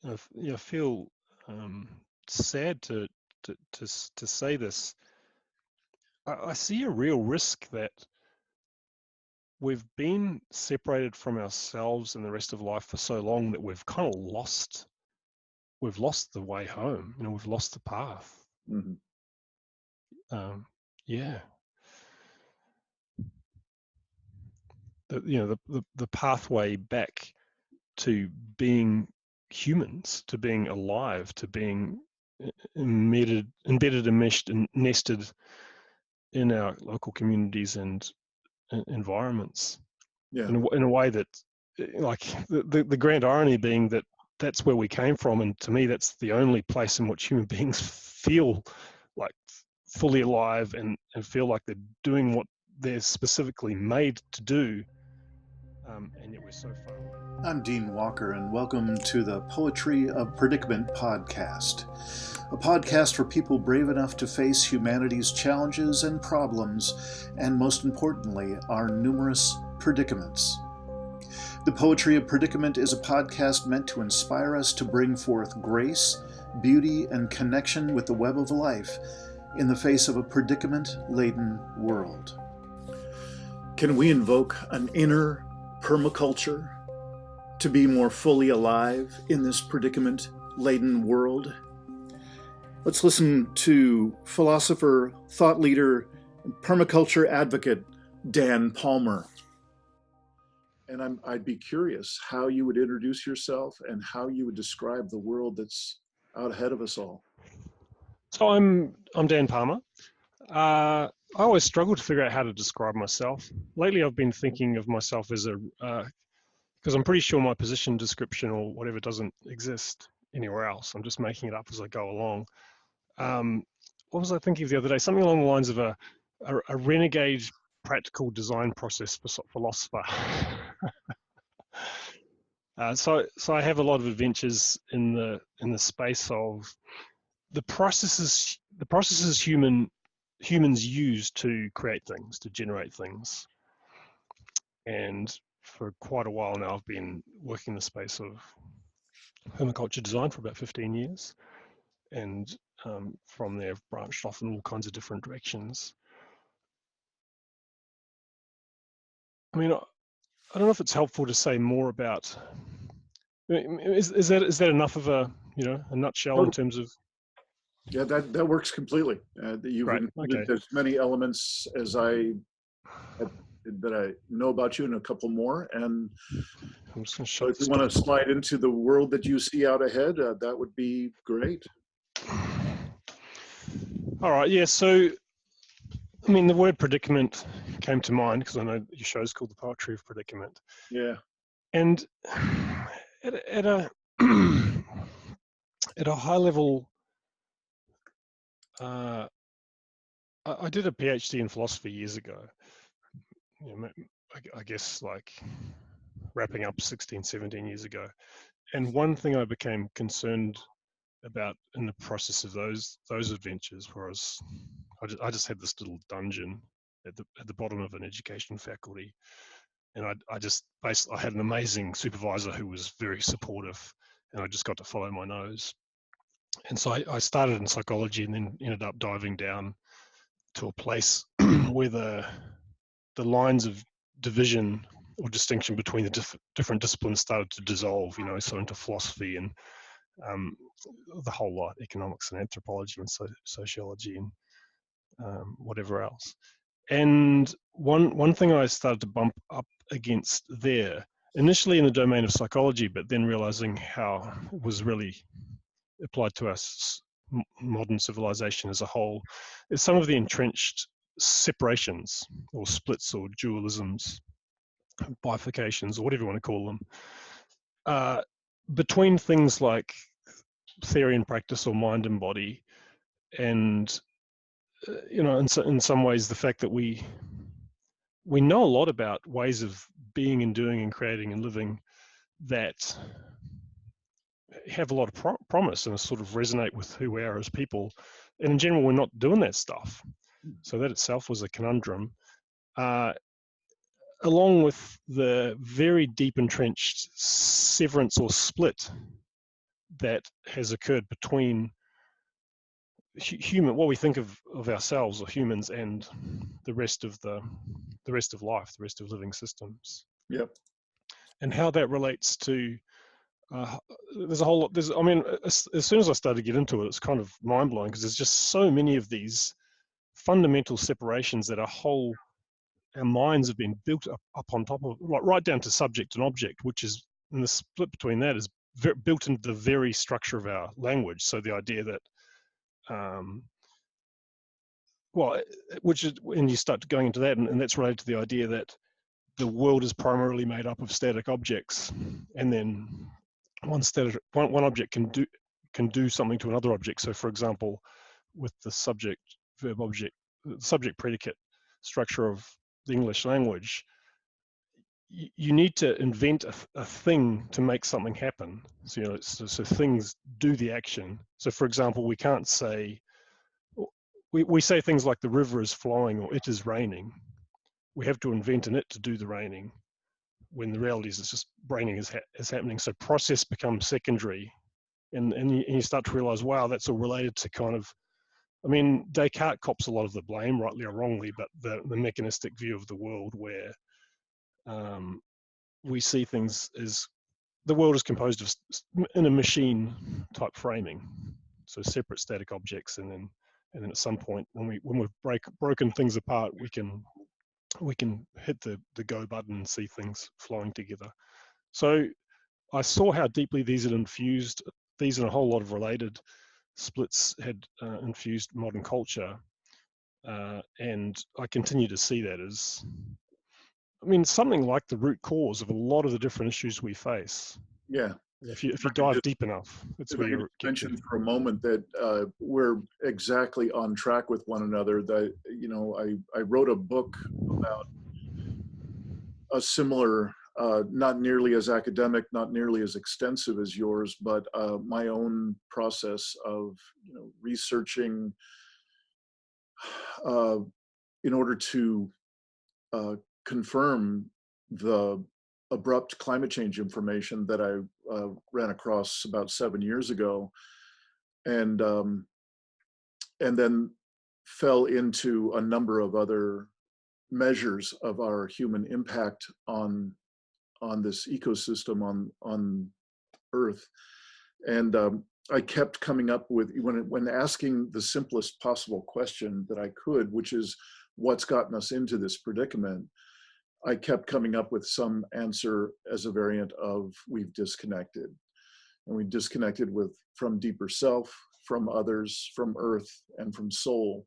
I feel sad to say this. I see a real risk that we've been separated from ourselves and the rest of life for so long that we've kind of lost the way home. We've lost the path. Mm-hmm. Yeah. The pathway back to being humans, to being alive, to being embedded, enmeshed, and nested in our local communities and environments. Yeah. In a way that, like, the grand irony being that that's where we came from, and to me that's the only place in which human beings feel like fully alive and feel like they're doing what they're specifically made to do, and yet we're so far away. I'm Dean Walker, and welcome to the Poetry of Predicament podcast, a podcast for people brave enough to face humanity's challenges and problems, and most importantly, our numerous predicaments. The Poetry of Predicament is a podcast meant to inspire us to bring forth grace, beauty, and connection with the web of life in the face of a predicament-laden world. Can we invoke an inner permaculture to be more fully alive in this predicament-laden world? Let's listen to philosopher, thought leader, and permaculture advocate Dan Palmer. And I'd be curious how you would introduce yourself and how you would describe the world that's out ahead of us all. So I'm Dan Palmer. I always struggle to figure out how to describe myself. Lately, I've been thinking of myself as because I'm pretty sure my position description or whatever doesn't exist anywhere else. I'm just making it up as I go along. What was I thinking of the other day? Something along the lines of a renegade practical design process philosopher. So I have a lot of adventures in the space of the processes humans use to create things, to generate things. And for quite a while now, I've been working in the space of permaculture design for about 15 years. And from there, I've branched off in all kinds of different directions. I mean, I don't know if it's helpful to say more about. Is that enough of a nutshell in terms of? Yeah, that works completely. You've Great. included Okay. as many elements as that I know about you and a couple more. And I'm just going to so shut if you this want door. to slide into the world that you see out ahead, that would be great. All right. Yeah. So, I mean, the word predicament came to mind because I know your show's called The Poetry of Predicament. Yeah. And at a at a high level, I did a PhD in philosophy years ago. I guess like wrapping up 16, 17 years ago. And one thing I became concerned about in the process of those adventures was I just had this little dungeon at the bottom of an education faculty, and I had an amazing supervisor who was very supportive, and I just got to follow my nose. And so I started in psychology and then ended up diving down to a place where the lines of division or distinction between the different disciplines started to dissolve, so into philosophy and the whole lot, economics and anthropology and sociology and whatever else. And one thing I started to bump up against there, initially in the domain of psychology, but then realizing how it was really applied to us modern civilization as a whole, is some of the entrenched separations or splits or dualisms, bifurcations, or whatever you want to call them, between things like theory and practice or mind and body, and in some ways the fact that we know a lot about ways of being and doing and creating and living that have a lot of promise and sort of resonate with who we are as people, and in general we're not doing that stuff. So that itself was a conundrum, along with the very deep entrenched severance or split that has occurred between human, what we think of ourselves or humans, and the rest of life, the rest of living systems. Yep. And how that relates to there's a whole lot. I mean, as soon as I started to get into it, it's kind of mind blowing, because there's just so many of these fundamental separations that our minds have been built up on top of, like right down to subject and object, which is, and the split between that is built into the very structure of our language. So the idea that which is when you start going into that, and that's related to the idea that the world is primarily made up of static objects, and then one object can do something to another object. So, for example, with the subject verb object, subject predicate structure of the English language, you need to invent a thing to make something happen. So, so things do the action. So, for example, we can't say, we say things like the river is flowing or it is raining. We have to invent an it to do the raining, when the reality is it's just raining is happening. So process becomes secondary, and you start to realize, wow, that's all related to kind of, I mean, Descartes cops a lot of the blame, rightly or wrongly, but the mechanistic view of the world, where we see things as the world is composed of, in a machine type framing, so separate static objects, and then at some point when we've broken things apart, we can hit the go button and see things flowing together. So I saw how deeply these and a whole lot of related splits had infused modern culture, and I continue to see that as, I mean, something like the root cause of a lot of the different issues we face. Yeah. If you dive deep enough, that's where you mention for a moment that we're exactly on track with one another. That, I wrote a book about a similar, not nearly as academic, not nearly as extensive as yours, but my own process of researching in order to confirm the abrupt climate change information that I ran across about 7 years ago, and then fell into a number of other measures of our human impact on this ecosystem on Earth. And I kept coming up with, when asking the simplest possible question that I could, which is, what's gotten us into this predicament, I kept coming up with some answer as a variant of, we've disconnected. And we disconnected from deeper self, from others, from Earth, and from soul.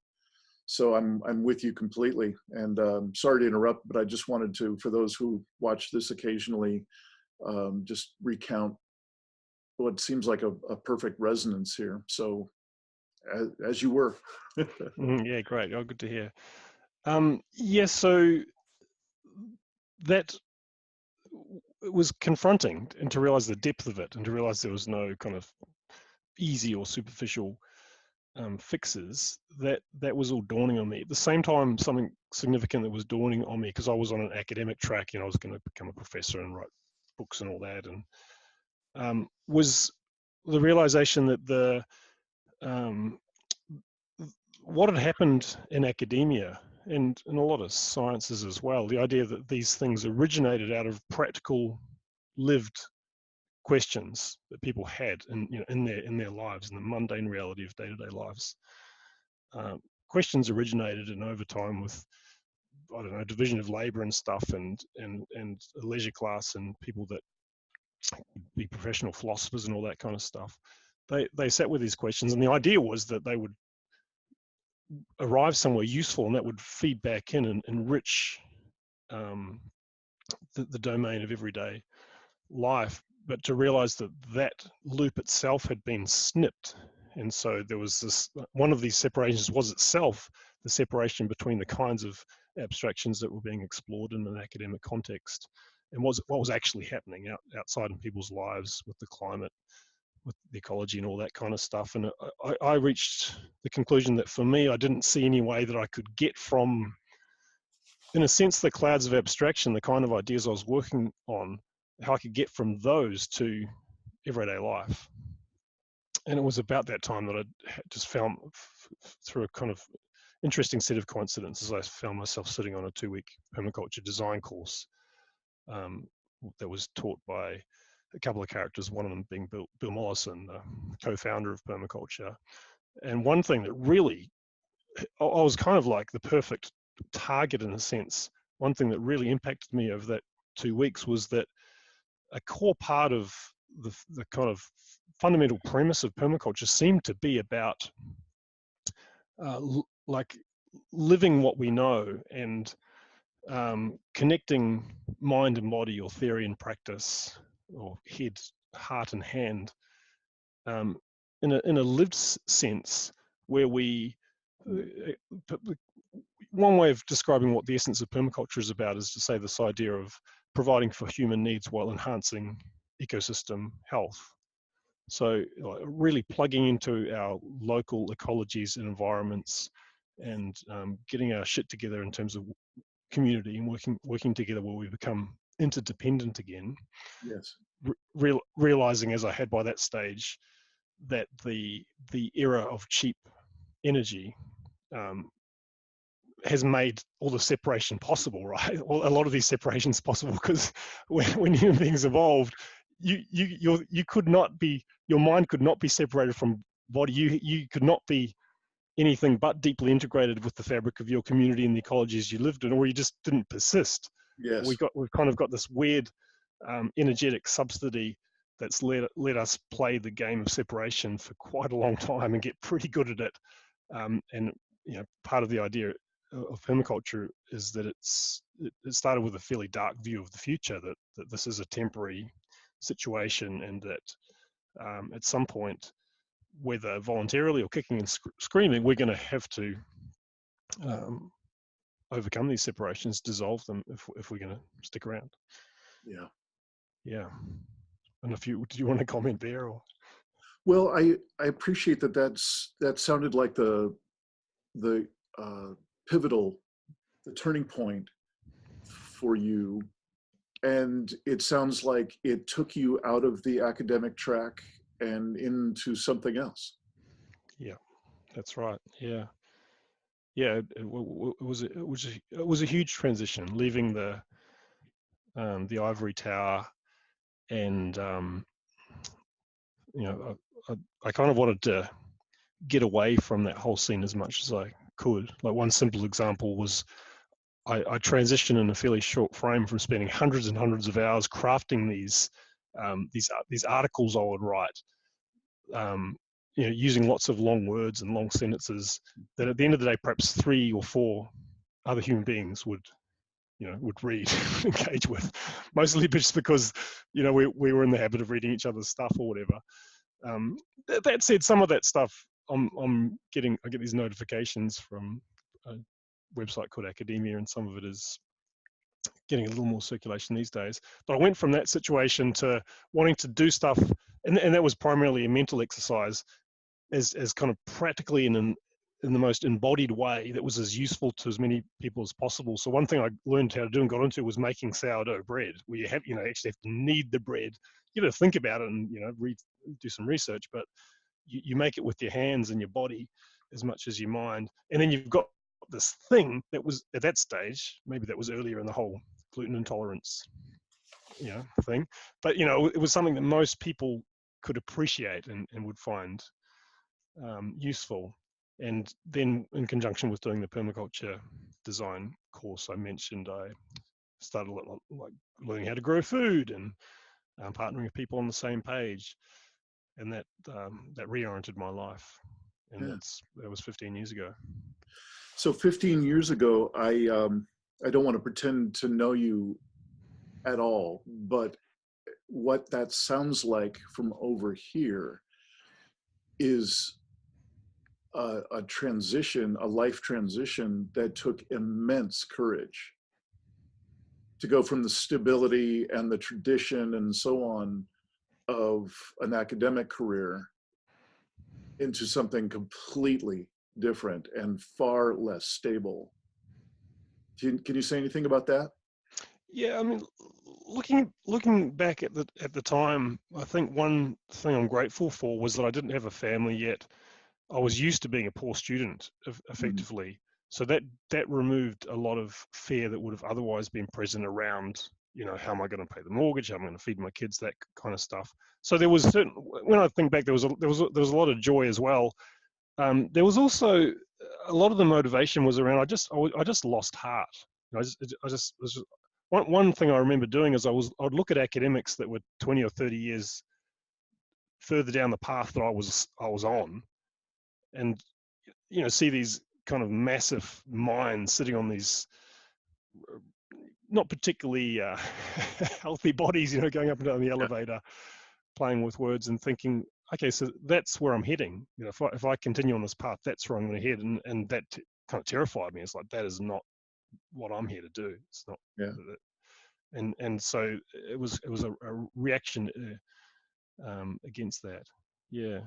So I'm with you completely. And sorry to interrupt, but I just wanted to, for those who watch this occasionally, just recount what seems like a perfect resonance here. So as you were. Yeah, great. Oh, good to hear. Yeah, so that, it was confronting, and to realize the depth of it, and to realize there was no kind of easy or superficial fixes. That was all dawning on me. At the same time, something significant that was dawning on me, because I was on an academic track, I was going to become a professor and write books and all that, and was the realization that what had happened in academia and in a lot of sciences as well, the idea that these things originated out of practical lived questions that people had in their lives, in the mundane reality of day-to-day lives. Questions originated, and over time, with, I don't know, division of labor and stuff, and a leisure class, and people that be professional philosophers and all that kind of stuff. They sat with these questions, and the idea was that they would arrive somewhere useful, and that would feed back in and enrich the domain of everyday life. But to realize that loop itself had been snipped, and so there was this, one of these separations was itself the separation between the kinds of abstractions that were being explored in an academic context and what was actually happening outside in people's lives, with the climate, with the ecology and all that kind of stuff. And I reached the conclusion that for me, I didn't see any way that I could get from, in a sense, the clouds of abstraction, the kind of ideas I was working on, how I could get from those to everyday life. And it was about that time that I just found, through a kind of interesting set of coincidences, I found myself sitting on a 2-week permaculture design course um, that was taught by a couple of characters, one of them being Bill Mollison, the co-founder of permaculture. And one thing that really, I was kind of like the perfect target in a sense. One thing that really impacted me over that 2 weeks was that a core part of the kind of fundamental premise of permaculture seemed to be about like living what we know and connecting mind and body, or theory and practice, or head, heart and hand, um, in a lived sense, where we one way of describing what the essence of permaculture is about is to say this idea of providing for human needs while enhancing ecosystem health. So really plugging into our local ecologies and environments, and getting our shit together in terms of community, and working together where we become interdependent again. Yes. Realizing, as I had by that stage, that the era of cheap energy has made all the separation possible, right? Well, a lot of these separations possible because when human beings evolved, you could not be, your mind could not be separated from body. You could not be anything but deeply integrated with the fabric of your community and the ecologies you lived in, or you just didn't persist. Yes. We've kind of got this weird energetic subsidy that's let us play the game of separation for quite a long time and get pretty good at it. And part of the idea of permaculture is that it started with a fairly dark view of the future, that this is a temporary situation, and that at some point, whether voluntarily or kicking and screaming, we're going to have to overcome these separations, dissolve them, if we're going to stick around. Yeah. Yeah. And did you want to comment there? Or? Well, I appreciate that sounded like the pivotal, the turning point for you. And it sounds like it took you out of the academic track and into something else. Yeah, that's right. Yeah. Yeah, it was a huge transition, leaving the ivory tower, and I kind of wanted to get away from that whole scene as much as I could. Like, one simple example was I transitioned in a fairly short frame from spending hundreds and hundreds of hours crafting these articles I would write, using lots of long words and long sentences that at the end of the day, perhaps 3 or 4 other human beings would read, engage with, mostly just because we were in the habit of reading each other's stuff or whatever. That said, some of that stuff I get these notifications from a website called Academia, and some of it is getting a little more circulation these days. But I went from that situation to wanting to do stuff, and that was primarily a mental exercise, as kind of practically in the most embodied way that was as useful to as many people as possible. So one thing I learned how to do and got into was making sourdough bread, where you have actually have to knead the bread. You got to think about it and do some research, but you make it with your hands and your body as much as your mind. And then you've got this thing that was at that stage, maybe that was earlier in the whole gluten intolerance thing, but it was something that most people could appreciate and would find useful. And then, in conjunction with doing the permaculture design course I mentioned, I started like learning how to grow food and partnering with people on the same page, and that reoriented my life. And Yeah. that was 15 years ago. So 15 years ago, I don't want to pretend to know you at all, but what that sounds like from over here is a transition, a life transition that took immense courage to go from the stability and the tradition and so on of an academic career into something completely different and far less stable. Can you say anything about that? Yeah, I mean, looking back at the time, I think one thing I'm grateful for was that I didn't have a family yet. I was used to being a poor student, Mm. effectively, so that removed a lot of fear that would have otherwise been present around, how am I going to pay the mortgage? How am I going to feed my kids? That kind of stuff. So there was certain. When I think back, there was a lot of joy as well. There was also a lot of the motivation was around. I just lost heart. I just was one thing I remember doing is I'd look at academics that were 20 or 30 years further down the path that I was on, and see these kind of massive minds sitting on these not particularly healthy bodies, going up and down the Yeah. elevator, playing with words and thinking, okay, so that's where I'm heading. If I continue on this path, that's where I'm going to head, and that kind of terrified me. It's like that is not what I'm here to do. It's not. Yeah. And so it was a reaction against that. Yeah.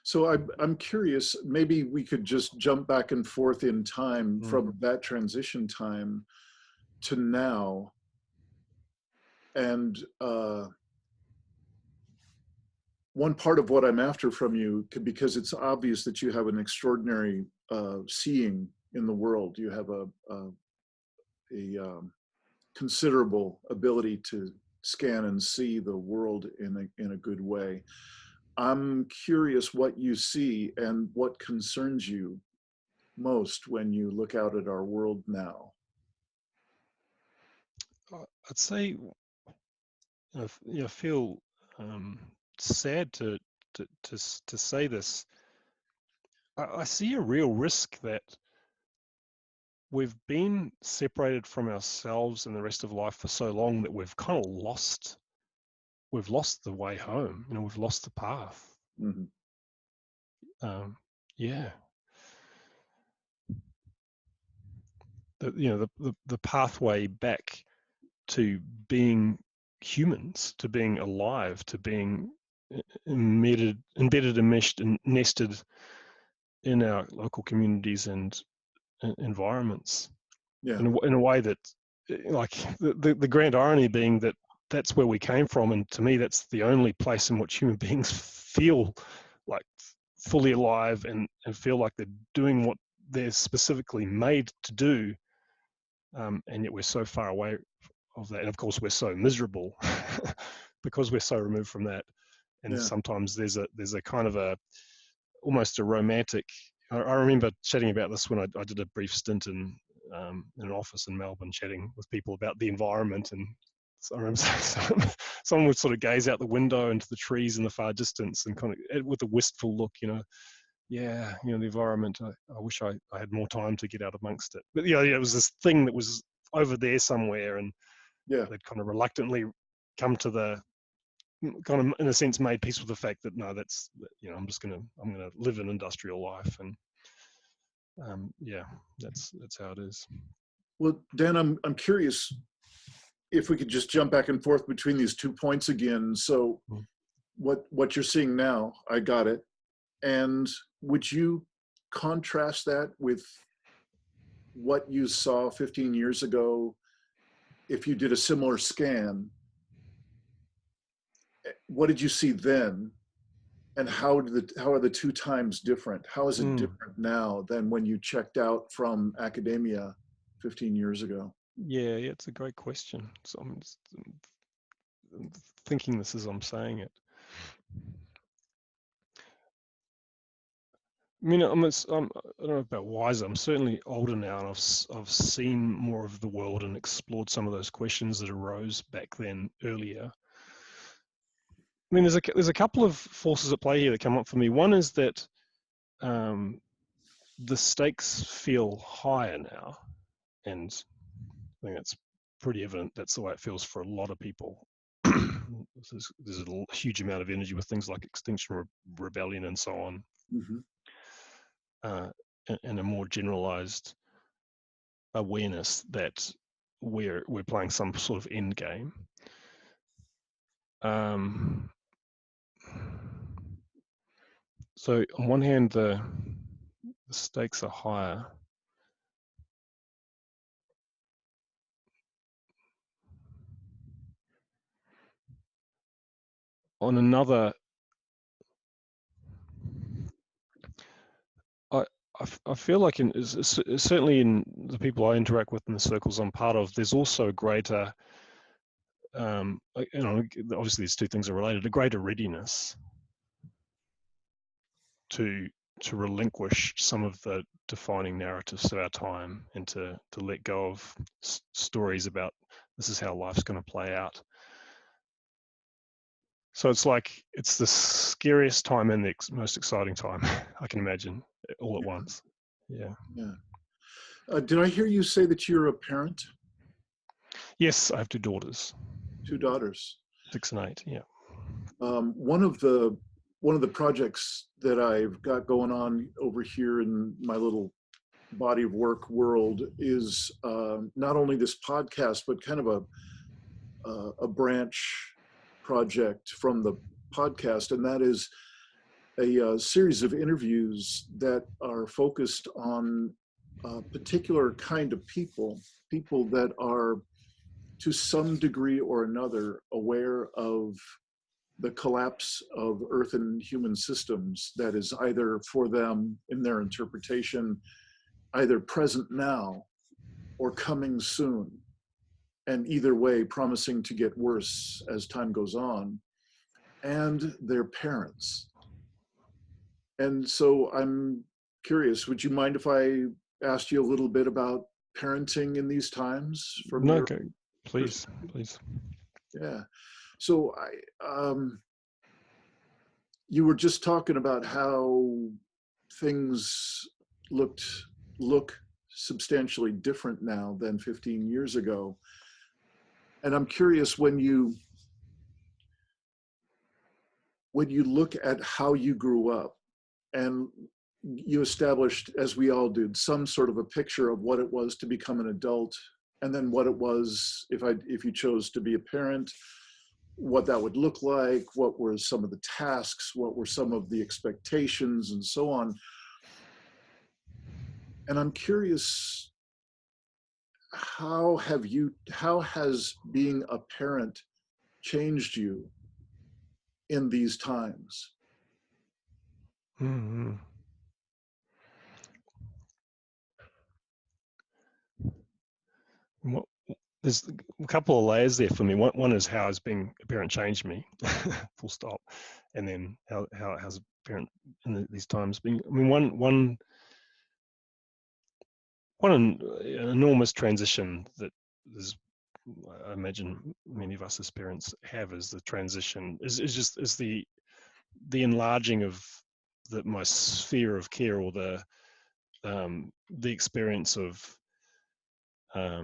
So I'm curious, maybe we could just jump back and forth in time Mm. from that transition time to now. And one part of what I'm after from you, because it's obvious that you have an extraordinary seeing in the world. You have a considerable ability to scan and see the world in a good way. I'm curious what you see and what concerns you most when you look out at our world now. I'd say I feel sad to say this. I see a real risk that we've been separated from ourselves and the rest of life for so long that we've kind of lost the way home. We've lost the path. Mhm. Yeah, the pathway back to being humans, to being alive, to being embedded, enmeshed, and nested in our local communities and environments Yeah, in a way that, like, the grand irony being that that's where we came from, and to me that's the only place in which human beings feel like fully alive and feel like they're doing what they're specifically made to do, and yet we're so far away of that, and of course we're so miserable because we're so removed from that. And yeah, sometimes there's a kind of almost a romantic. I remember chatting about this when I did a brief stint in an office in Melbourne, chatting with people about the environment. And so I remember someone would sort of gaze out the window into the trees in the far distance and kind of with a wistful look, yeah, the environment. I wish I had more time to get out amongst it. But it was this thing that was over there somewhere, and yeah. they'd kind of reluctantly come to the kind of, in a sense, made peace with the fact that no, that's, I'm gonna live an industrial life, and yeah, that's how it is. Well, Dan, I'm curious if we could just jump back and forth between these 2 points again. So Mm. what you're seeing now, I got it. And would you contrast that with what you saw 15 years ago if you did a similar scan? What did you see then? And how are the two times different? How is it Mm. different now than when you checked out from academia 15 years ago? Yeah, it's a great question. So I'm just thinking this as I'm saying it. I mean, I don't know about wiser. I'm certainly older now, and I've seen more of the world and explored some of those questions that arose back then earlier. I mean, there's a couple of forces at play here that come up for me. One is that um, the stakes feel higher now, and I think that's pretty evident. That's the way it feels for a lot of people. There's a huge amount of energy with things like Extinction Rebellion and so on, Mm-hmm. uh, and a more generalized awareness that we're playing some sort of end game. So on one hand, the stakes are higher. on another, I feel like certainly in the people I interact with in the circles I'm part of, there's also a greater, obviously these two things are related, a greater readiness to relinquish some of the defining narratives of our time and to let go of stories about this is how life's going to play out. So it's like it's the scariest time and the most exciting time I can imagine all at once. Yeah. Did I hear you say that you're a parent? Yes, I have two daughters. 2 daughters. 6 and 8. Yeah. One of the projects that I've got going on over here in my little body of work world is not only this podcast, but kind of a branch project from the podcast, and that is a series of interviews that are focused on a particular kind of people that are to some degree or another aware of the collapse of Earth and human systems that is either for them in their interpretation, either present now or coming soon, and either way promising to get worse as time goes on, and their parents. And so I'm curious, would you mind if I asked you a little bit about parenting in these times? Okay, please. Yeah. So you were just talking about how things look substantially different now than 15 years ago. And I'm curious, when you look at how you grew up and you established, as we all did, some sort of a picture of what it was to become an adult, and then what it was if you chose to be a parent, what that would look like, what were some of the tasks, what were some of the expectations, and so on. And I'm curious, how has being a parent changed you in these times? Mm-hmm. Well, there's a couple of layers there for me. One is how has being a parent changed me, full stop, and then how has a parent in these times been. I mean, one an enormous transition that is, I imagine many of us as parents have, is the transition is the enlarging of my sphere of care, or the experience of I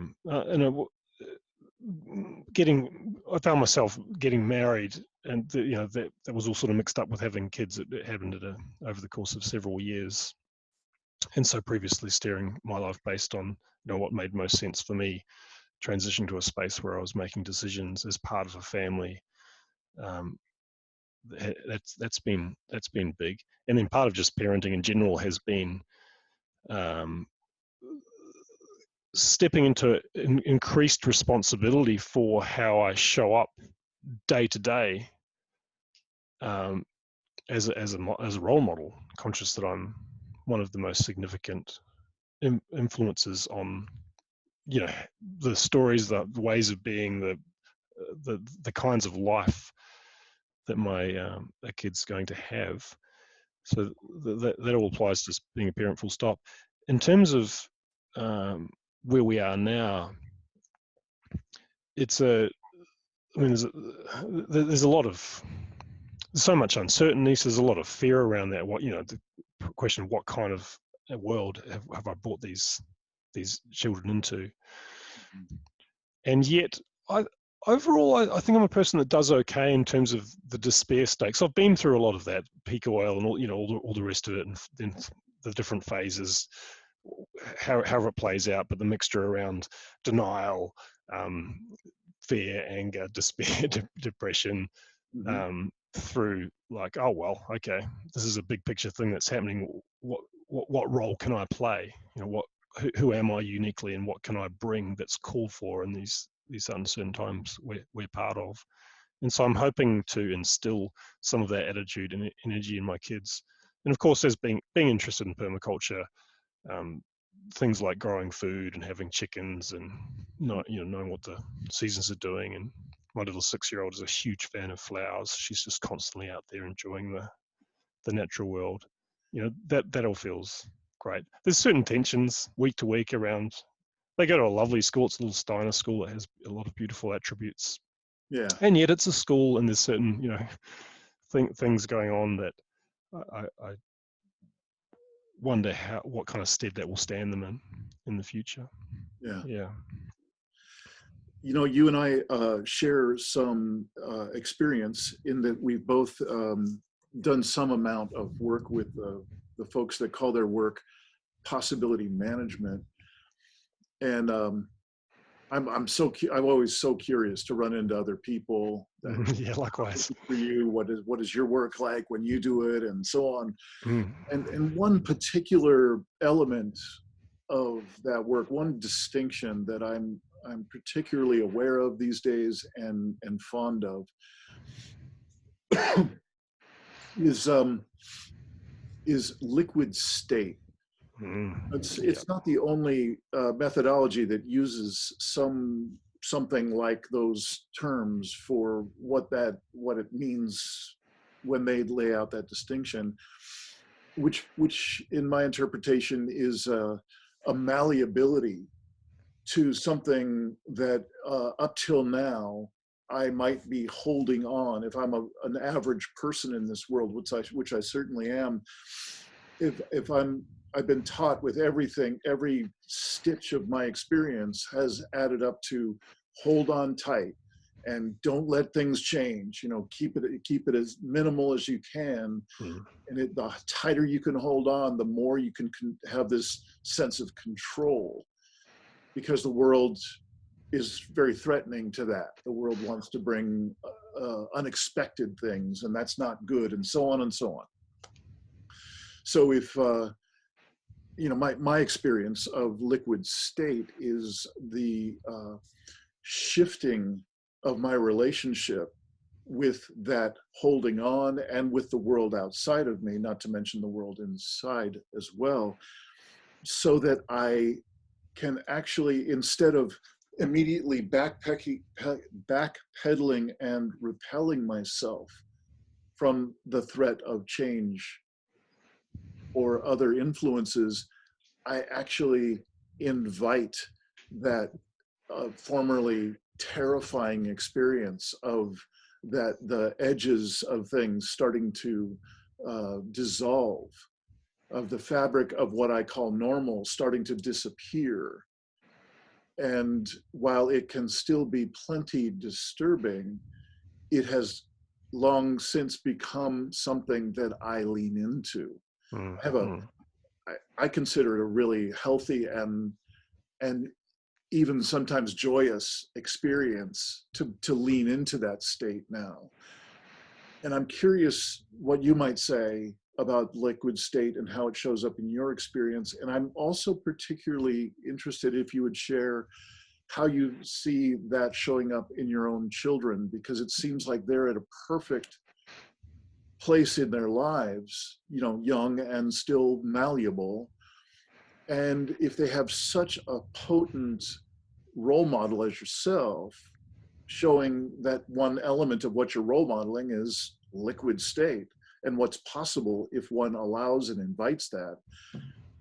found myself getting married, and that was all sort of mixed up with having kids. It happened over the course of several years, and so previously steering my life based on what made most sense for me, transitioning to a space where I was making decisions as part of a family. That's been big, and then part of just parenting in general has been stepping into increased responsibility for how I show up day to day, as a role model, conscious that I'm one of the most significant influences on the stories, the ways of being, the kinds of life that my kid's going to have. So that all applies to being a parent, full stop. In terms of where we are now, there's so much uncertainty. So there's a lot of fear around that. The question of what kind of world have I brought these children into? And yet, overall, I think I'm a person that does okay in terms of the despair stakes. I've been through a lot of that, peak oil and all the rest of it, and then the different phases, how it plays out, but the mixture around denial, fear, anger, despair, depression, through like, oh well, okay, this is a big picture thing that's happening. What role can I play? Who am I uniquely, and what can I bring that's called for in these uncertain times we're part of? And so I'm hoping to instill some of that attitude and energy in my kids. And of course, as being interested in permaculture, things like growing food and having chickens and knowing what the seasons are doing. And my little 6-year-old is a huge fan of flowers. She's just constantly out there enjoying the natural world. That all feels great. There's certain tensions week to week around. They go to a lovely school. It's a little Steiner school that has a lot of beautiful attributes. Yeah. And yet it's a school, and there's certain things going on that I wonder what kind of stead that will stand them in the future. Yeah. Yeah. You and I share some experience in that we've both done some amount of work with the folks that call their work possibility management. And I'm always so curious to run into other people. Yeah, likewise. For you, what is your work like when you do it, and so on. And one particular element of that work, one distinction that I'm particularly aware of these days and fond of is liquid state. It's not the only methodology that uses something like those terms for what it means when they lay out that distinction, which in my interpretation is a malleability to something that up till now I might be holding on. If I'm an average person in this world, which I certainly am, I've been taught with everything, every stitch of my experience has added up to hold on tight and don't let things change. Keep it as minimal as you can. And the tighter you can hold on, the more you can have this sense of control, because the world is very threatening to that. The world wants to bring unexpected things, and that's not good, and so on and so on. So if my experience of liquid state is the shifting of my relationship with that holding on and with the world outside of me, not to mention the world inside as well, so that I can actually, instead of immediately backpedaling and repelling myself from the threat of change or other influences, I actually invite that formerly terrifying experience of that the edges of things starting to dissolve, of the fabric of what I call normal starting to disappear. And while it can still be plenty disturbing, it has long since become something that I lean into. I consider it a really healthy and even sometimes joyous experience to lean into that state now. And I'm curious what you might say about liquid state and how it shows up in your experience. And I'm also particularly interested if you would share how you see that showing up in your own children, because it seems like they're at a perfect place in their lives, young and still malleable. And if they have such a potent role model as yourself, showing that one element of what you're role modeling is liquid state and what's possible if one allows and invites that,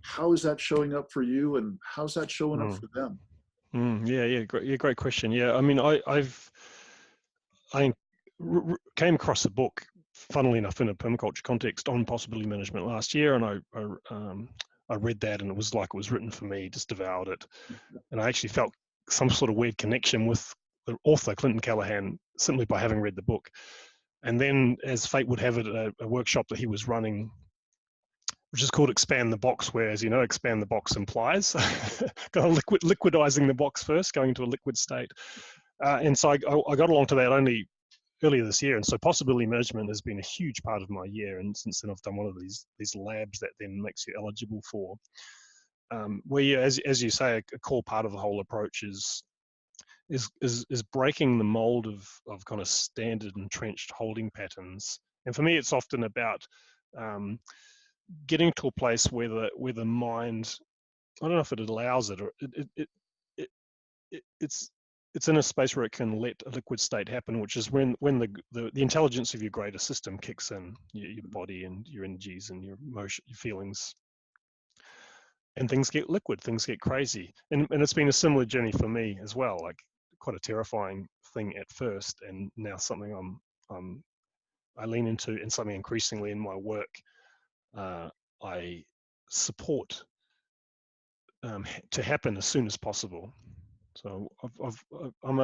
how is that showing up for you, and how's that showing up for them? Great question. Yeah, I mean, I came across a book, funnily enough, in a permaculture context on possibility management last year, and I read that, and it was like it was written for me. Just devoured it, and I actually felt some sort of weird connection with the author, Clinton Callahan, simply by having read the book. And then, as fate would have it, a workshop that he was running, which is called Expand the Box, where, as you know, expand the box implies kind of liquidizing the box first, going into a liquid state. And so I got along to that only earlier this year. And so possibility management has been a huge part of my year. And since then, I've done one of these labs that then makes you eligible for, where you, as you say, a core part of the whole approach is is breaking the mold of kind of standard entrenched holding patterns. And for me, it's often about getting to a place where the mind, I don't know if it allows it, or it's in a space where it can let a liquid state happen, which is when the intelligence of your greater system kicks in, your body and your energies and your emotion, your feelings, and things get liquid, things get crazy. And it's been a similar journey for me as well, like quite a terrifying thing at first, and now something I lean into, and something increasingly in my work I support to happen as soon as possible. So I'm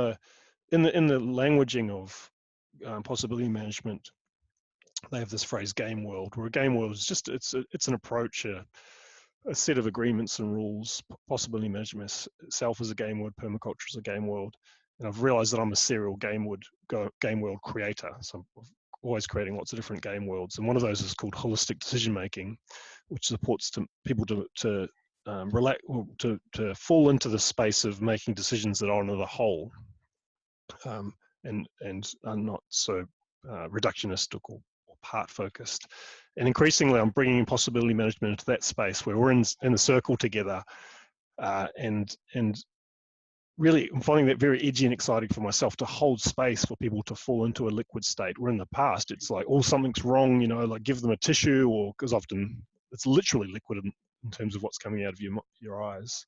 in the languaging of possibility management. They have this phrase "game world," where a game world is just it's an approach, a set of agreements and rules. Possibility management itself is a game world. Permaculture is a game world, and I've realized that I'm a serial game world creator. So I'm always creating lots of different game worlds, and one of those is called holistic decision making, which supports people to relax, to fall into the space of making decisions that honor the whole, and are not so reductionistic or part focused. And increasingly, I'm bringing in possibility management into that space where we're in the circle together, and really I'm finding that very edgy and exciting for myself to hold space for people to fall into a liquid state. Where in the past it's like, oh, something's wrong, like give them a tissue, or because often it's literally liquid in terms of what's coming out of your eyes.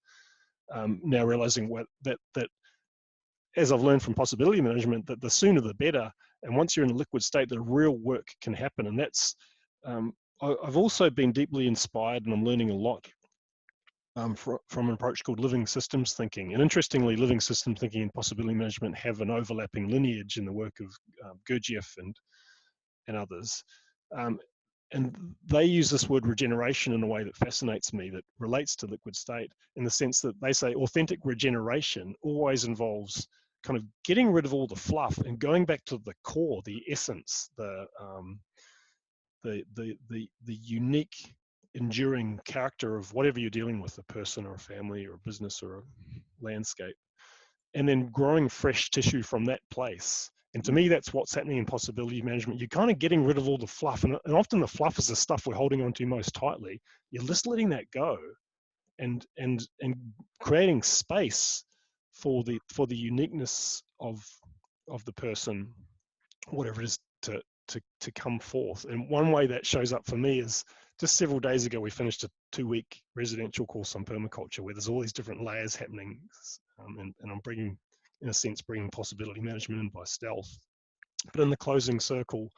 Now realizing that as I've learned from possibility management, that the sooner the better. And once you're in a liquid state, the real work can happen. And that's, I've also been deeply inspired, and I'm learning a lot from an approach called living systems thinking. And interestingly, living system thinking and possibility management have an overlapping lineage in the work of Gurdjieff and others. And they use this word regeneration in a way that fascinates me, that relates to liquid state, in the sense that they say authentic regeneration always involves kind of getting rid of all the fluff and going back to the core, the essence, the unique, enduring character of whatever you're dealing with, a person or a family or a business or a landscape, and then growing fresh tissue from that place. And to me, that's what's happening in possibility management. You're kind of getting rid of all the fluff, and often the fluff is the stuff we're holding on to most tightly. You're just letting that go, and creating space for the uniqueness of the person, whatever it is, to come forth. And one way that shows up for me is, just several days ago we finished a 2-week residential course on permaculture, where there's all these different layers happening, and I'm bringing possibility management in by stealth. But in the closing circle,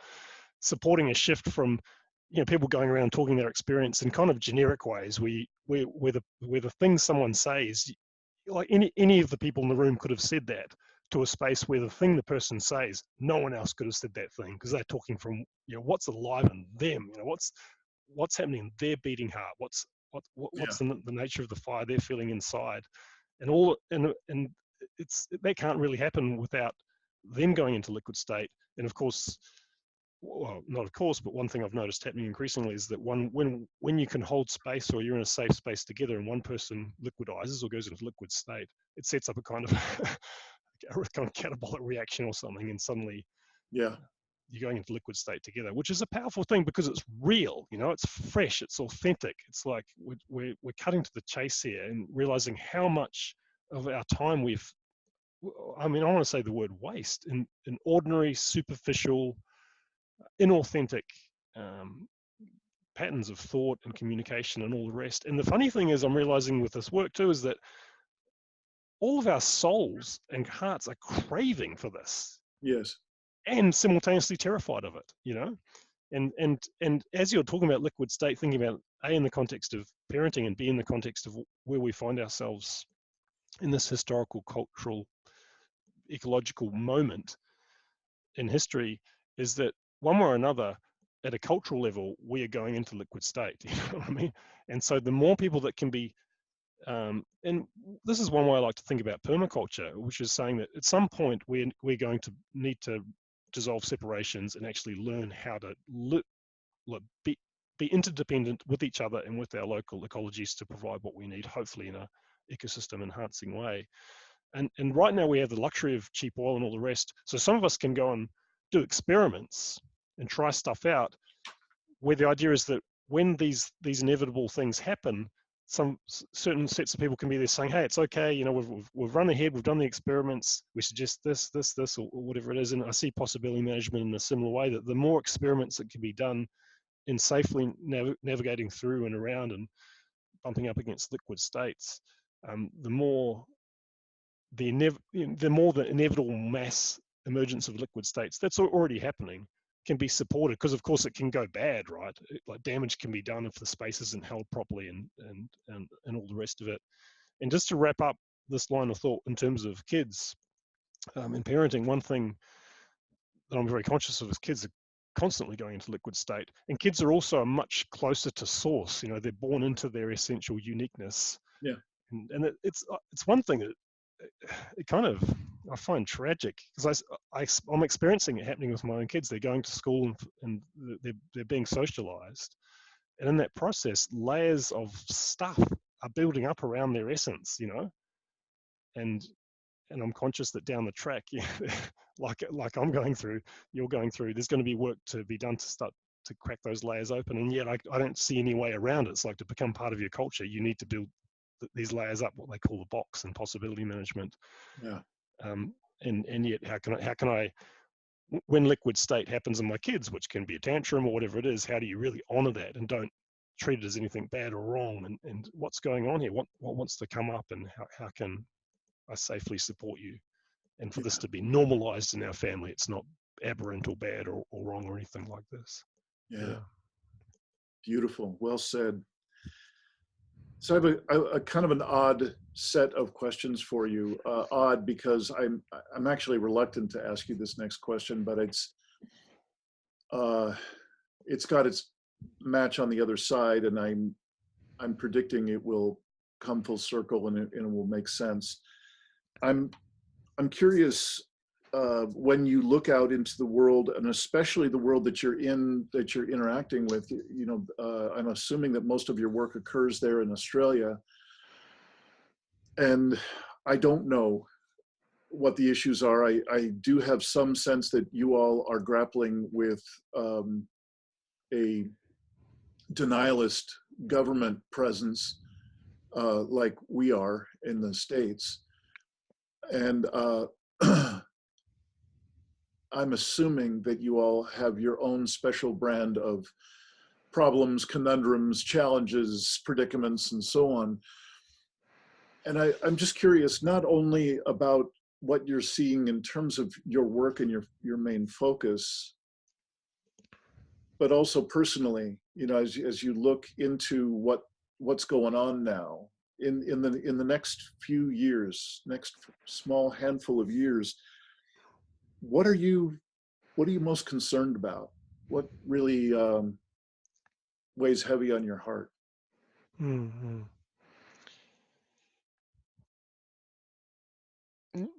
supporting a shift from people going around talking their experience in kind of generic ways, where the things someone says, like any of the people in the room could have said that, to a space where the thing the person says, no one else could have said that thing, because they're talking from what's alive in them, what's happening in their beating heart, what's the nature of the fire they're feeling inside, and that can't really happen without them going into liquid state. And of course, well, not of course, but one thing I've noticed happening increasingly is that when you can hold space, or you're in a safe space together, and one person liquidizes or goes into liquid state, it sets up a kind of catabolic reaction or something, and suddenly you're going into liquid state together, which is a powerful thing because it's real, it's fresh, it's authentic. It's like we're cutting to the chase here and realizing how much of our time I want to say the word waste in ordinary, superficial, inauthentic patterns of thought and communication and all the rest. And the funny thing is, I'm realizing with this work too, is that all of our souls and hearts are craving for this. Yes. And simultaneously terrified of it, And as you're talking about liquid state, thinking about A, in the context of parenting, and B, in the context of where we find ourselves in this historical, cultural, ecological moment in history, is that one way or another, at a cultural level, we are going into liquid state. You know what I mean? And so the more people that can be, and this is one way I like to think about permaculture, which is saying that at some point we're going to need to dissolve separations and actually learn how to be interdependent with each other and with our local ecologies to provide what we need, hopefully in a ecosystem enhancing way. And right now we have the luxury of cheap oil and all the rest. So some of us can go and do experiments and try stuff out, where the idea is that when these inevitable things happen, some certain sets of people can be there saying, hey, it's okay, you know, we've run ahead, we've done the experiments, we suggest this, or whatever it is. And I see possibility management in a similar way, that the more experiments that can be done in safely navigating through and around and bumping up against liquid states, the more the inevitable mass emergence of liquid states that's already happening can be supported, because of course it can go bad, right? Like damage can be done if the space isn't held properly and all the rest of it. And just to wrap up this line of thought in terms of kids, in parenting, one thing that I'm very conscious of is kids are constantly going into liquid state, and kids are also much closer to source. You know, they're born into their essential uniqueness. Yeah. And it's one thing that it kind of I find tragic, because I'm experiencing it happening with my own kids. They're going to school and they're being socialized, and in that process, layers of stuff are building up around their essence, you know. And I'm conscious that down the track, yeah, like I'm going through, you're going through, there's going to be work to be done to start to crack those layers open. And yet I don't see any way around it. It's like, to become part of your culture, you need to build these layers up, what they call the box and possibility management. Yeah. And yet how can I, when liquid state happens in my kids, which can be a tantrum or whatever it is, how do you really honor that and don't treat it as anything bad or wrong? And what's going on here? What wants to come up, and how can I safely support you? And for Yeah. this to be normalized in our family, it's not aberrant or bad or wrong or anything like this. Yeah. Beautiful. Well said. So I have a kind of an odd set of questions for you. Odd because I'm actually reluctant to ask you this next question, but it's got its match on the other side, and I'm predicting it will come full circle, and it will make sense. I'm curious, when you look out into the world, and especially the world that you're interacting with. You know, I'm assuming that most of your work occurs there in Australia, and I don't know what the issues are. I do have some sense that you all are grappling with a denialist government presence, like we are in the States. And I'm assuming that you all have your own special brand of problems, conundrums, challenges, predicaments, and so on. And I'm just curious, not only about what you're seeing in terms of your work and your main focus, but also personally, you know, as you look into what's going on now in the next few years, next small handful of years, what are you most concerned about? What really weighs heavy on your heart? Mm-hmm.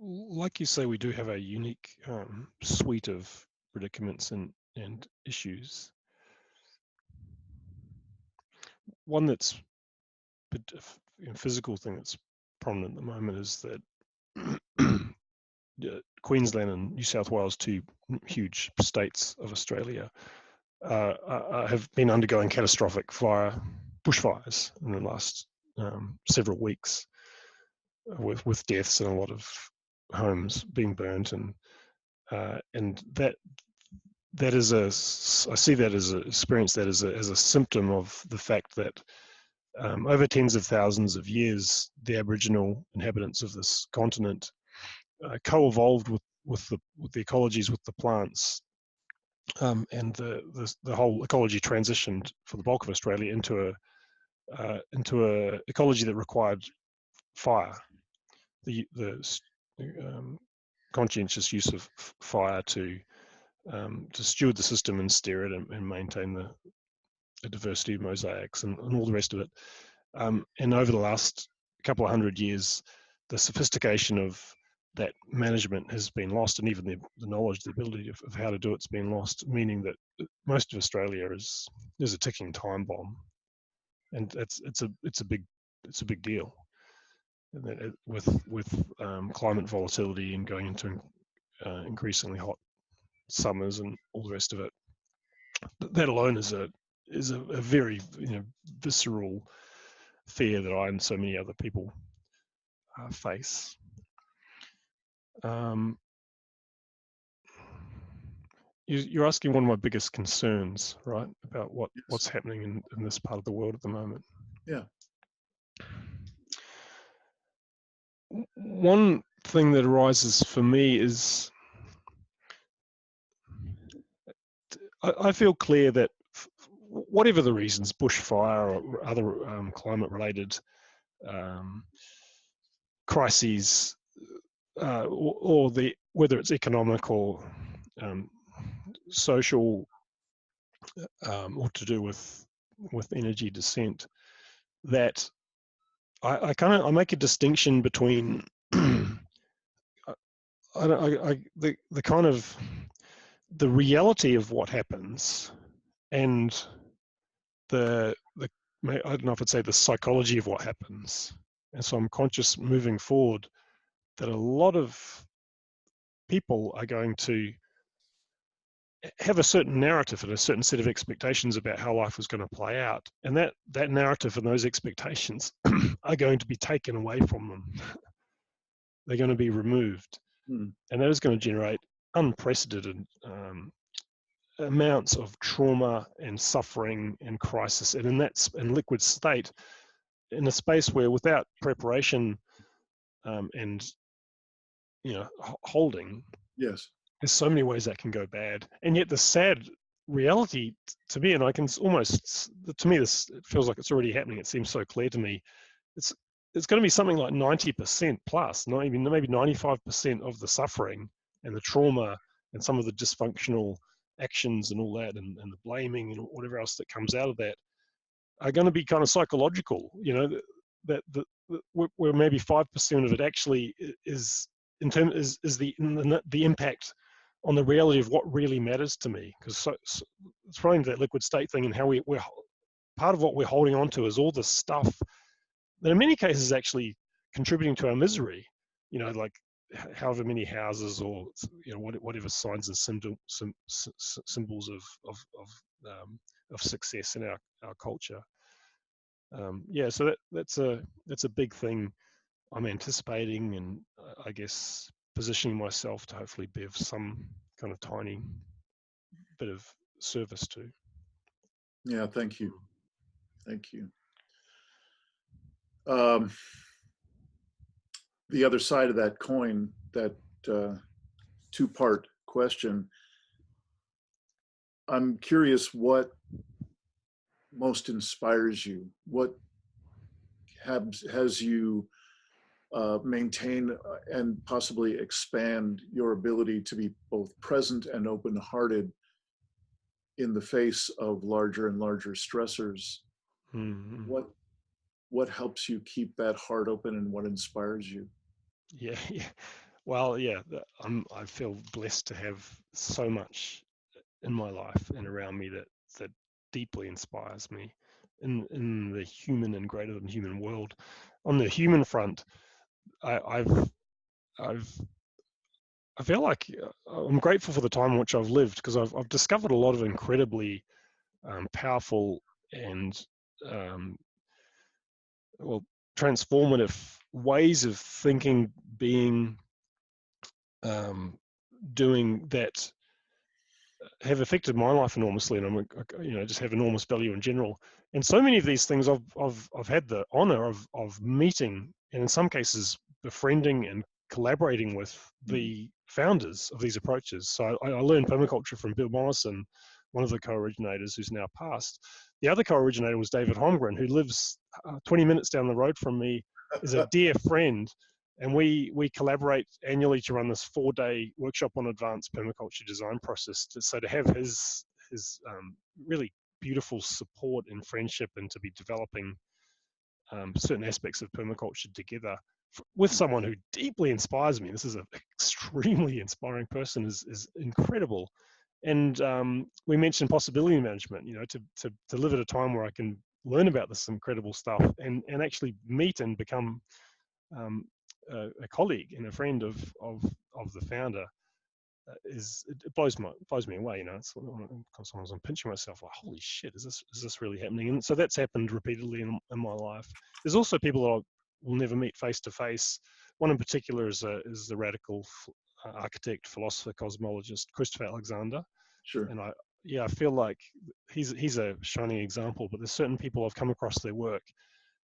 Like you say, we do have a unique suite of predicaments and issues. One that's a physical thing that's prominent at the moment is that Queensland and New South Wales, two huge states of Australia, have been undergoing catastrophic bushfires in the last several weeks, with deaths and a lot of homes being burnt, and that is I see that as experience that as a symptom of the fact that over tens of thousands of years, the Aboriginal inhabitants of this continent co-evolved with the ecologies, with the plants, and the whole ecology transitioned for the bulk of Australia into a ecology that required fire, the conscientious use of fire to steward the system and steer it and maintain the diversity of mosaics and all the rest of it. And over the last couple of hundred years, the sophistication of that management has been lost, and even the knowledge, the ability of how to do it's been lost, meaning that most of Australia is a ticking time bomb, and it's a big deal. and that with climate volatility and going into increasingly hot summers and all the rest of it, that alone is a very visceral fear that I and so many other people face. You're asking one of my biggest concerns, right, about what's happening in this part of the world at the moment. Yeah. One thing that arises for me is I feel clear that whatever the reasons, bushfire or other climate-related crises, or whether it's economic or social, or to do with energy descent, that I make a distinction between the kind of the reality of what happens and the I don't know if I'd say the psychology of what happens. And so I'm conscious moving forward that a lot of people are going to have a certain narrative and a certain set of expectations about how life is going to play out. And that narrative and those expectations are going to be taken away from them. They're going to be removed. And that is going to generate unprecedented amounts of trauma and suffering and crisis. And in that liquid state, in a space where without preparation and holding, yes, there's so many ways that can go bad. And yet the sad reality to me, and I can almost, to me, this it feels like it's already happening. It seems so clear to me. It's going to be something like 90% plus, not even maybe 95% of the suffering and the trauma and some of the dysfunctional actions and all that, and the blaming and whatever else that comes out of that are going to be kind of psychological. That where maybe 5% of it actually is the impact on the reality of what really matters to me. Because it's probably that liquid state thing, and how we're part of what we're holding on to is all this stuff that in many cases is actually contributing to our misery. Like however many houses or whatever signs and symbols of success in our culture. So that's a big thing I'm anticipating, and I guess positioning myself to hopefully be of some kind of tiny bit of service to. Yeah, thank you. The other side of that coin, that two-part question, I'm curious what most inspires you. What has you maintain and possibly expand your ability to be both present and open-hearted in the face of larger and larger stressors? Mm-hmm. What helps you keep that heart open, and what inspires you? Yeah. Well, yeah, I feel blessed to have so much in my life and around me that deeply inspires me in the human and greater than human world. On the human front, I feel like I'm grateful for the time in which I've lived, because I've discovered a lot of incredibly powerful and transformative ways of thinking, being, doing that have affected my life enormously, and I'm just have enormous value in general. And so many of these things I've had the honor of meeting, and in some cases befriending and collaborating with the founders of these approaches. So I learned permaculture from Bill Mollison, one of the co-originators who's now passed. The other co-originator was David Holmgren, who lives 20 minutes down the road from me, is a dear friend. And we collaborate annually to run this 4-day workshop on advanced permaculture design process. So to have his really beautiful support and friendship, and to be developing certain aspects of permaculture together with someone who deeply inspires me. This is an extremely inspiring person, is incredible. And we mentioned possibility management, to live at a time where I can learn about this incredible stuff and actually meet and become a colleague and a friend of the founder it blows me away. Sometimes I'm pinching myself like, holy shit, is this really happening? And so that's happened repeatedly in my life. There's also people that I will never meet face to face. One in particular is the radical architect, philosopher, cosmologist Christopher Alexander. Sure. And I feel like he's a shining example. But there's certain people I've come across their work,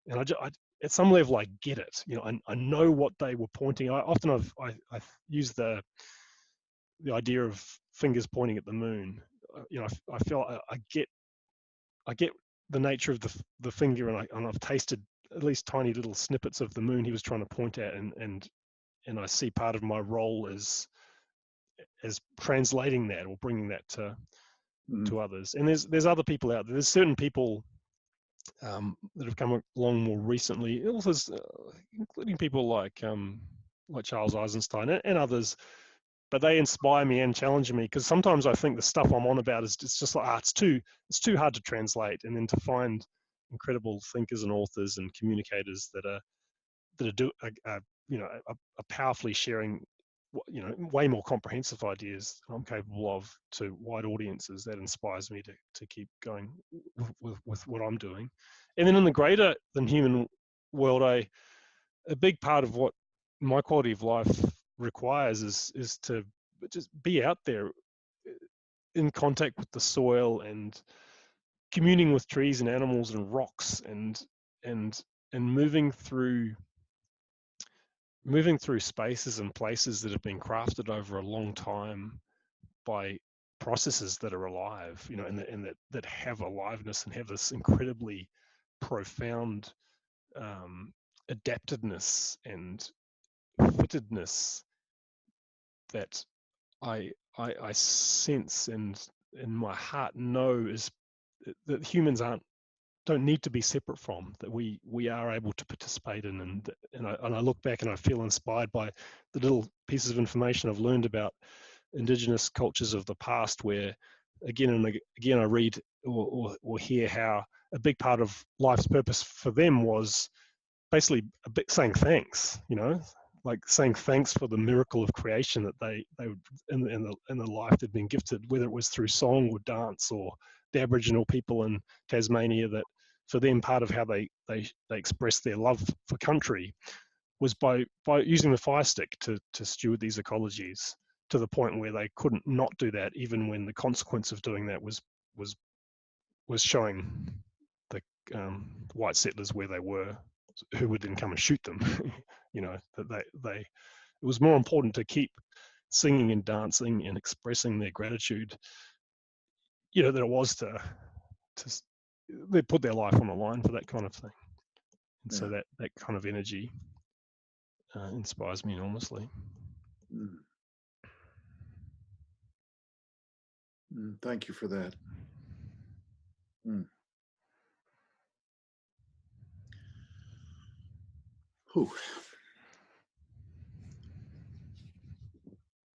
and I at some level I get it. I know what they were pointing. I use the idea of fingers pointing at the moon. I feel I get the nature of the finger, and I've tasted at least tiny little snippets of the moon he was trying to point at, and I see part of my role as translating that or bringing that to others. And there's other people out there. There's certain people that have come along more recently, also including people like Charles Eisenstein and others. But they inspire me and challenge me, because sometimes I think the stuff I'm on about is just like it's too hard to translate, and then to find incredible thinkers and authors and communicators that are powerfully sharing way more comprehensive ideas than I'm capable of to wide audiences. That inspires me to keep going with what I'm doing. And then in the greater than human world, a big part of what my quality of life requires is to just be out there in contact with the soil and communing with trees and animals and rocks and moving through spaces and places that have been crafted over a long time by processes that are alive, and that have aliveness and have this incredibly profound adaptedness and fittedness that I sense and in my heart know is that humans don't need to be separate from, that we are able to participate in, and I look back and I feel inspired by the little pieces of information I've learned about indigenous cultures of the past, where again and again I read or hear how a big part of life's purpose for them was basically a bit saying thanks, like saying thanks for the miracle of creation that they in the life they'd been gifted, whether it was through song or dance, or the Aboriginal people in Tasmania, that for them part of how they expressed their love for country was by using the fire stick to steward these ecologies, to the point where they couldn't not do that, even when the consequence of doing that was showing the white settlers where they were, who would then come and shoot them. That it was more important to keep singing and dancing and expressing their gratitude, than it was to they put their life on the line for that kind of thing. And so that kind of energy inspires me enormously. Thank you for that.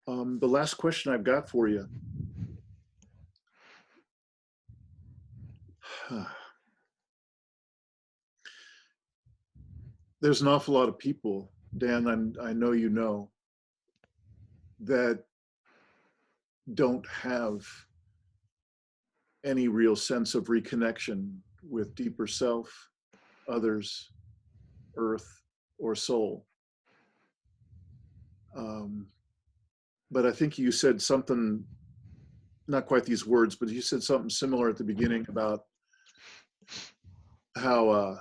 The last question I've got for you. There's an awful lot of people, Dan, I know you know, that don't have any real sense of reconnection with deeper self, others, earth, or soul. But I think you said something, not quite these words, but you said something similar at the beginning about how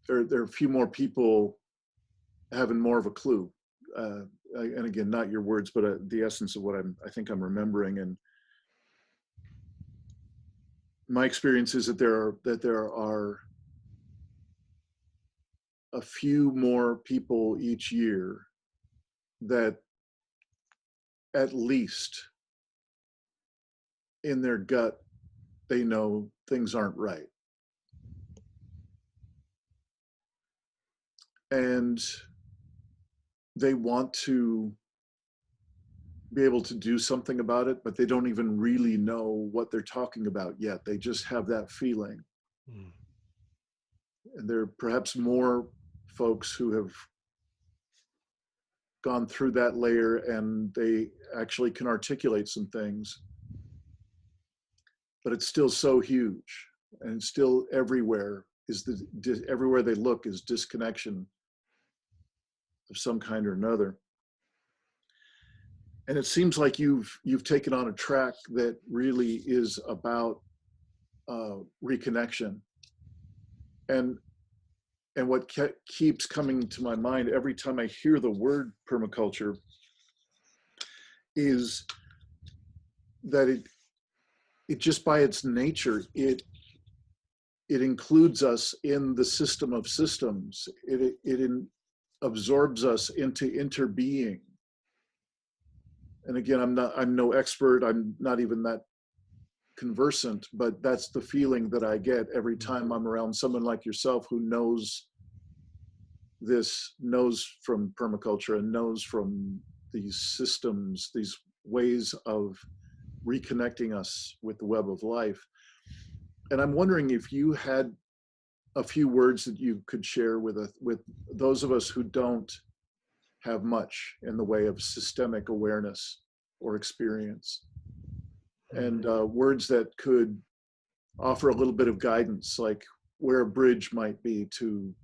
there are a few more people having more of a clue. And again, not your words, but the essence of what I think I'm remembering. And my experience is that there are a few more people each year that at least in their gut, they know things aren't right. And they want to be able to do something about it, but they don't even really know what they're talking about yet. They just have that feeling. And there are perhaps more folks who have gone through that layer and they actually can articulate some things, but it's still so huge, and still everywhere everywhere they look is disconnection of some kind or another. And it seems like you've taken on a track that really is about reconnection. And what keeps coming to my mind every time I hear the word permaculture is that it just by its nature, it includes us in the system of systems. It absorbs us into interbeing. And again, I'm no expert. I'm not even that conversant, but that's the feeling that I get every time I'm around someone like yourself who knows from permaculture and knows from these systems, these ways of reconnecting us with the web of life. And I'm wondering if you had a few words that you could share with those of us who don't have much in the way of systemic awareness or experience, and words that could offer a little bit of guidance, like where a bridge might be to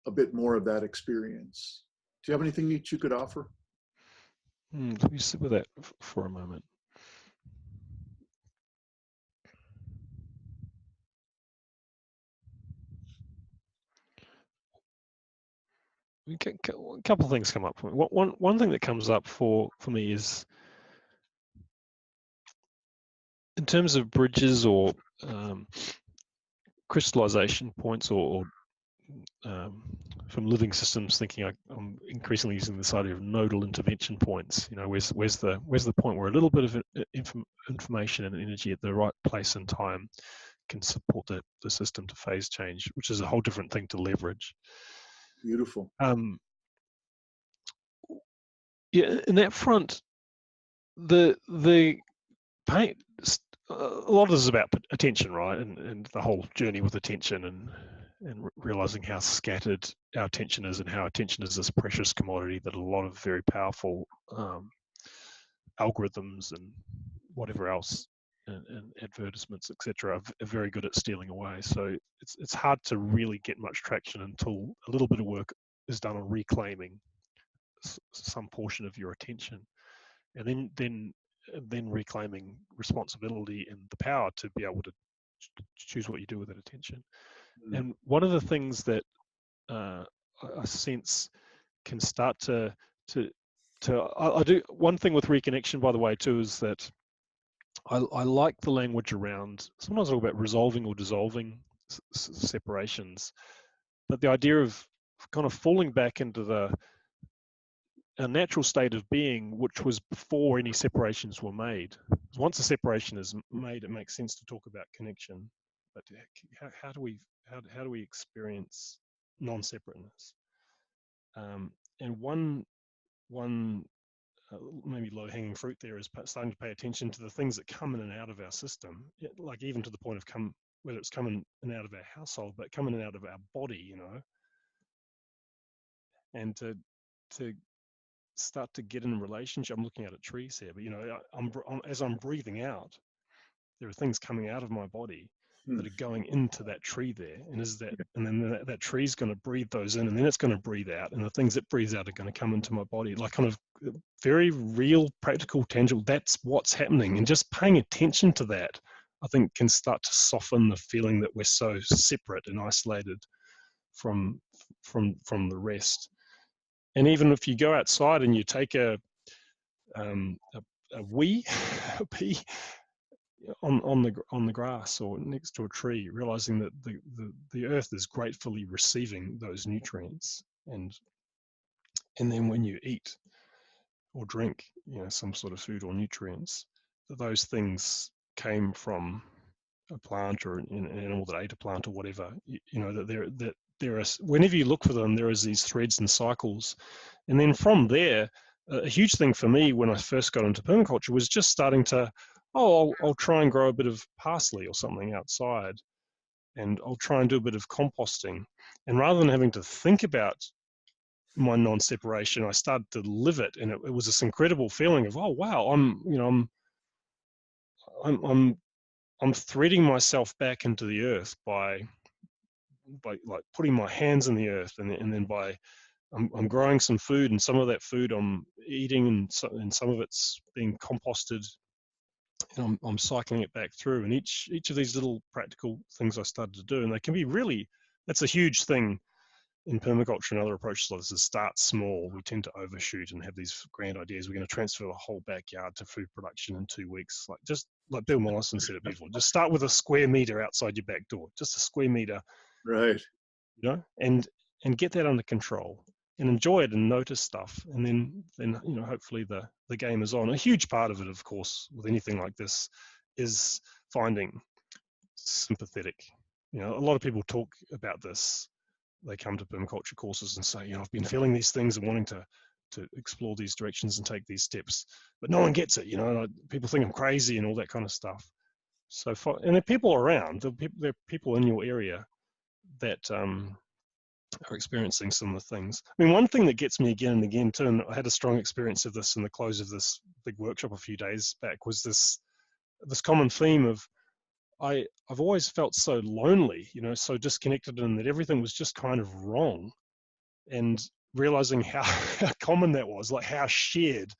a bit more of that experience. Do you have anything that you could offer? Let me sit with that for a moment. A couple of things come up for me. One thing that comes up for me is, in terms of bridges or crystallization points, or from living systems thinking, I'm increasingly using this idea of nodal intervention points. You know, where's the point where a little bit of information and energy at the right place and time can support the system to phase change, which is a whole different thing to leverage. Beautiful. Yeah, in that front, the pain, a lot of this is about attention, right? And the whole journey with attention, and realizing how scattered our attention is, and how attention is this precious commodity that a lot of very powerful algorithms and whatever else, and advertisements, etc., are very good at stealing away. So it's hard to really get much traction until a little bit of work is done on reclaiming some portion of your attention, and then reclaiming responsibility and the power to be able to choose what you do with that attention. And one of the things that I sense can start to I do one thing with reconnection, by the way, too, is that I like the language around, sometimes I talk about resolving or dissolving separations, but the idea of kind of falling back into a natural state of being, which was before any separations were made. Once a separation is made, it makes sense to talk about connection. But how do we experience non-separateness? And one maybe low-hanging fruit there is starting to pay attention to the things that come in and out of our system, like even to the point of whether it's coming in and out of our household, but coming in and out of our body, you know, and to start to get in a relationship. I'm looking at trees here, but you know, as I'm breathing out, there are things coming out of my body that are going into that tree there, and then that tree's going to breathe those in, and then it's going to breathe out, and the things it breathes out are going to come into my body, like kind of very real, practical, tangible. That's what's happening, and just paying attention to that, I think, can start to soften the feeling that we're so separate and isolated from the rest. And even if you go outside and you take a pee on the grass or next to a tree, realizing that the earth is gratefully receiving those nutrients, and then when you eat or drink, you know, some sort of food or nutrients, those things came from a plant or an animal that ate a plant or whatever. You know, that there are, whenever you look for them, there is these threads and cycles. And then from there, a huge thing for me when I first got into permaculture was just starting to, I'll try and grow a bit of parsley or something outside. and I'll try and do a bit of composting. And rather than having to think about my non-separation, I started to live it, and it was this incredible feeling of, oh wow, I'm threading myself back into the earth by like putting my hands in the earth, and then by I'm growing some food, and some of that food I'm eating, and some of it's being composted, and I'm cycling it back through. And each of these little practical things I started to do, and they can be really, that's a huge thing in permaculture and other approaches like this, is start small. We tend to overshoot and have these grand ideas. We're going to transfer the whole backyard to food production in 2 weeks. Like, just like Bill Mollison said it beautiful, just start with a square meter outside your back door, just a square meter, Right. and get that under control and enjoy it and notice stuff. And then hopefully the game is on. A huge part of it, of course, with anything like this is finding sympathetic. A lot of people talk about this. They come to permaculture courses and say, I've been feeling these things and wanting to explore these directions and take these steps, but no one gets it. People think I'm crazy and all that kind of stuff. So, and there are people around. There are people in your area that are experiencing similar things. I mean, one thing that gets me again and again too, and I had a strong experience of this in the close of this big workshop a few days back, was this common theme of, I've always felt so lonely, so disconnected, and that everything was just kind of wrong. And realizing how common that was, like how shared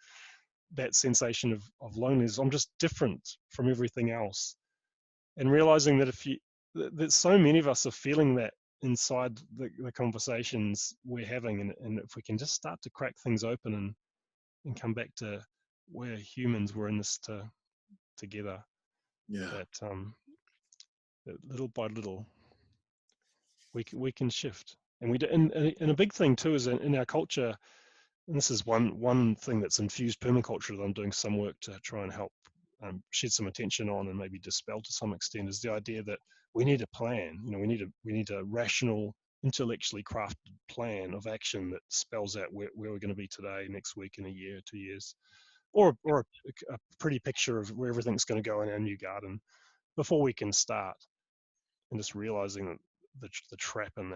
that sensation of loneliness. I'm just different from everything else. And realizing that that so many of us are feeling that inside the conversations we're having, and if we can just start to crack things open and come back to where humans were in this together, that little by little we can shift. And and a big thing too is in our culture, and this is one thing that's infused permaculture that I'm doing some work to try and help shed some attention on and maybe dispel to some extent, is the idea that we need a plan. We need a rational, intellectually crafted plan of action that spells out where we're going to be today, next week, in a year, 2 years, or a pretty picture of where everything's going to go in our new garden before we can start. And just realizing that the trap in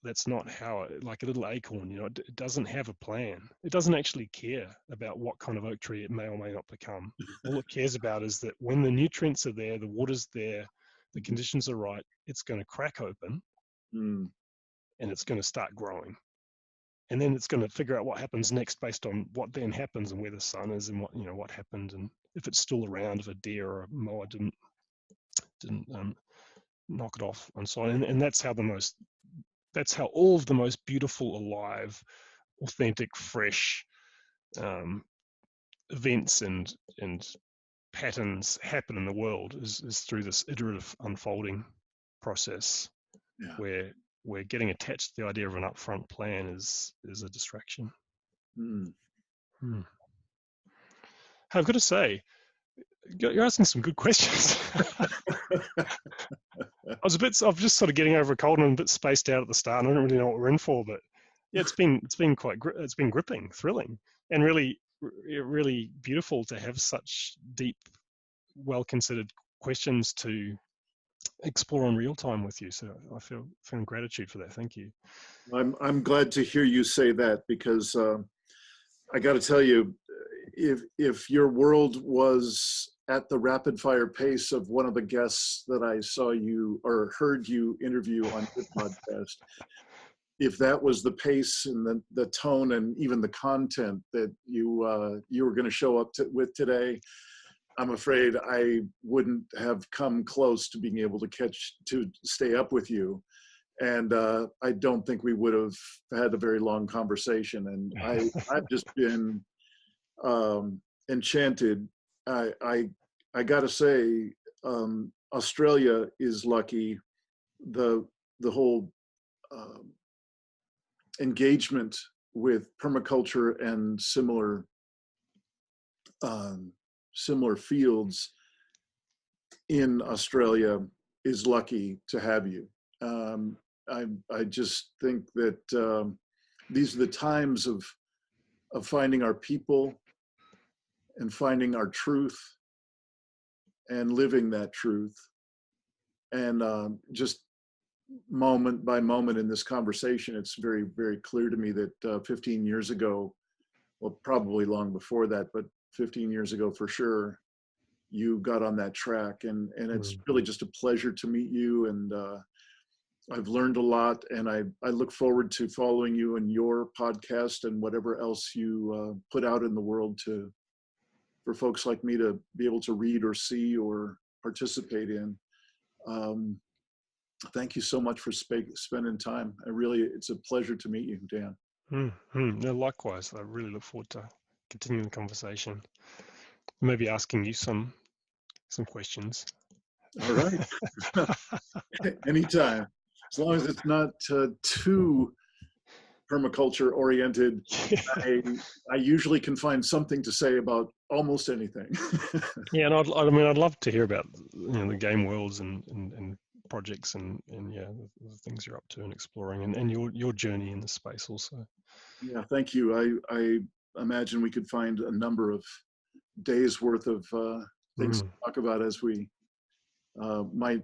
that's not how like a little acorn, it doesn't have a plan. It doesn't actually care about what kind of oak tree it may or may not become. All it cares about is that when the nutrients are there, the water's there, the conditions are right, it's going to crack open and it's going to start growing. And then it's going to figure out what happens next based on what then happens and where the sun is and what happened, and if it's still around, if a deer or a mower didn't knock it off and so on. And that's how all of the most beautiful, alive, authentic, fresh events and patterns happen in the world, is through this iterative unfolding process, where getting attached to the idea of an upfront plan is a distraction. I've got to say, you're asking some good questions. I'm just sort of getting over a cold and I'm a bit spaced out at the start, and I don't really know what we're in for, but yeah, it's been gripping, thrilling, and really, really beautiful to have such deep, well-considered questions to explore in real time with you. So I feel gratitude for that. Thank you. I'm glad to hear you say that, because I got to tell you, if your world was at the rapid fire pace of one of the guests that I saw you or heard you interview on your podcast, if that was the pace and the tone and even the content that you were going to show up with today, I'm afraid I wouldn't have come close to being able to stay up with you. And I don't think we would have had a very long conversation. And I've just been enchanted. I got to say, Australia is lucky. The whole engagement with permaculture and similar fields in Australia is lucky to have you. I just think that these are the times of finding our people and finding our truth and living that truth. And just moment by moment in this conversation, it's very, very clear to me that 15 years ago, well, probably long before that, but 15 years ago for sure, you got on that track. And it's really just a pleasure to meet you. And I've learned a lot, and I look forward to following you in your podcast and whatever else you put out in the world for folks like me to be able to read or see or participate in. Thank you so much for spending time. It's a pleasure to meet you, Dan. No, likewise. I really look forward to continuing the conversation. Maybe asking you some questions. All right. Anytime. As long as it's not too permaculture oriented, I usually can find something to say about almost anything. Yeah, and I'd love to hear about the game worlds and projects and yeah, the things you're up to and exploring and your journey in the space also. Yeah, thank you. I imagine we could find a number of days worth of things to talk about as we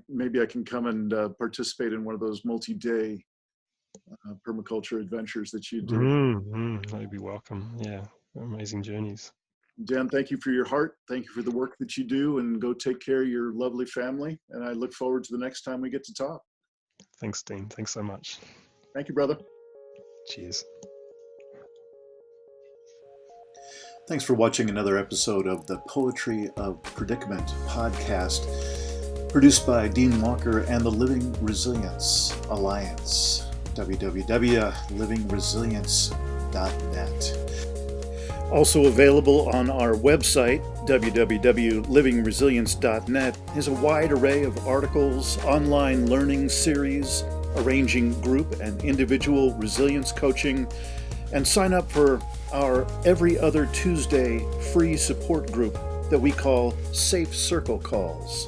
maybe I can come and participate in one of those multi-day permaculture adventures that you do. That'd be welcome. Yeah, amazing journeys. Dan, thank you for your heart. Thank you for the work that you do, and go take care of your lovely family. And I look forward to the next time we get to talk. Thanks, Dean. Thanks so much. Thank you, brother. Cheers. Thanks for watching another episode of the Poetry of Predicament podcast, produced by Dean Walker and the Living Resilience Alliance, www.livingresilience.net. Also available on our website, www.livingresilience.net, is a wide array of articles, online learning series, arranging group and individual resilience coaching, and sign up for our every other Tuesday free support group that we call Safe Circle Calls.